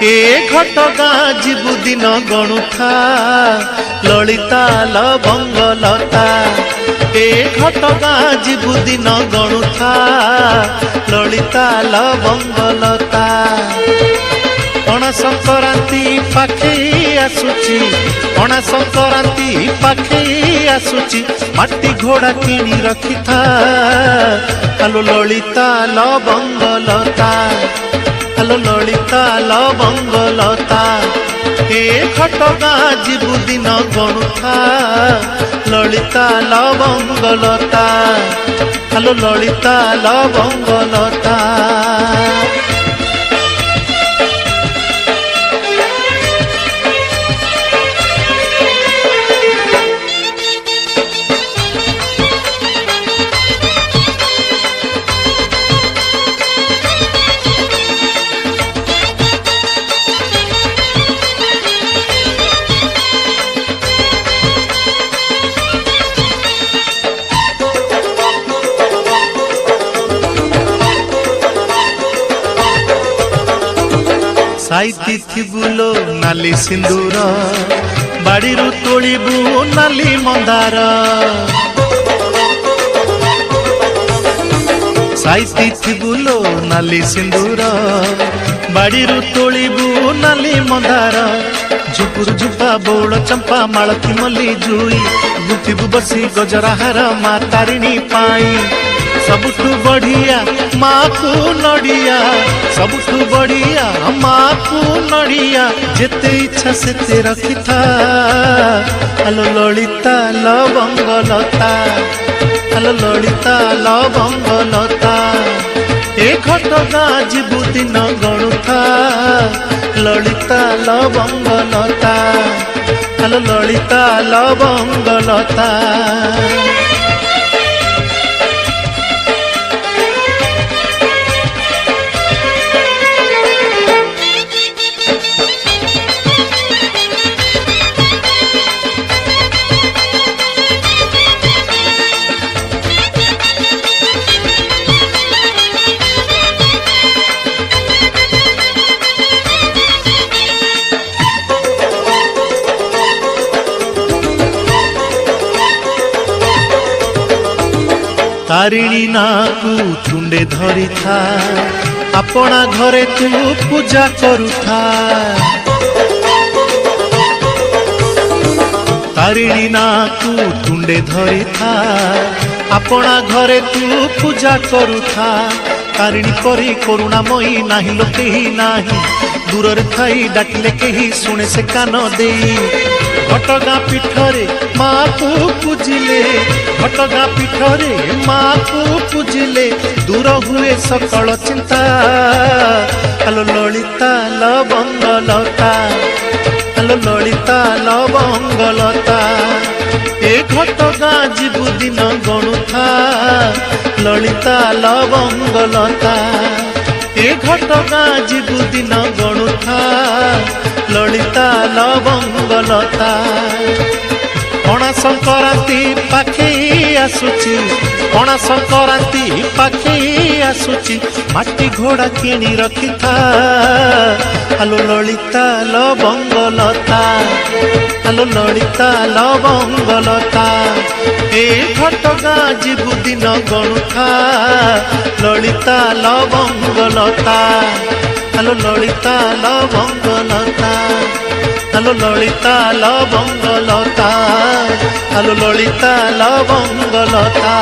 ए घटगाँ जीवु दिन गणुथा ललिता लवंगलता ए घटगाँ जीवु दिन गणुथा ललिता लवंगलता पणा संक्रांति पाखे आसुची पणा संक्रांति पाखे आसुची माटी घोड़ा किणी रखी था आलो ललिता लवंगलता आलो ललिता लवंगलता ए घटगाँ जीवु दिन गणुथा ललिता लवंगलता आलो ललिता लवंगलता साइती थिबुलो नाली सिंदूर बाड़ीरु तोड़बू नाली मंदार साइती थिबुलो नाली सिंदूर बाड़ीरु तोड़बू नाली मंदार झुपुर झुपा बौल चंपा मालती मल्ली जुई गुथिबू बसी गजराहार माँ तारिणी पाई सबुठु बढ़िया माँ को नड़िया सबुठु बढ़िया माँ को नड़िया जेते इच्छा सेते रखी था आलो ललिता लवंगलता आलो ललिता लवंगलता ए घटगाँ जीवु दिन गणुथा ललिता लवंगलता आलो ललिता लवंगलता तारिणी नाकू तुंडे धरी था अपना घरे तू पूजा करुथा तारिणी नाकू तुंडे धरी था अपना घरे तू पूजा करुथा तारिणी परी करुणामयी नाही लोके ही नाही दूर थाई डाकिले केही शुणे से कान दे घटगाँ पीठरे माँ को पूजिले घटगाँ पीठरे माँ को पूजिले दूर हुए सकल चिंता आलो ललिता लवंगलता आलो ललिता लवंगलता ए घटगाँ जीवु दिन गणुथा ललिता लवंगलता ए घटगाँ जीवु दिन गणुथा ललिता लवंगलता पणा संक्रांति पाखे आसुची पणा संक्रांति पाखे आसुची माटी घोड़ा किणी रखी था आलो ललिता लवंगलता आलो ललिता लवंगलता ए घटगाँ जीवु दिन गणुथा ललिता लवंगलता आलो ललिता लवंगलता आलो ललिता लवंगलता आलो ललिता लवंगलता।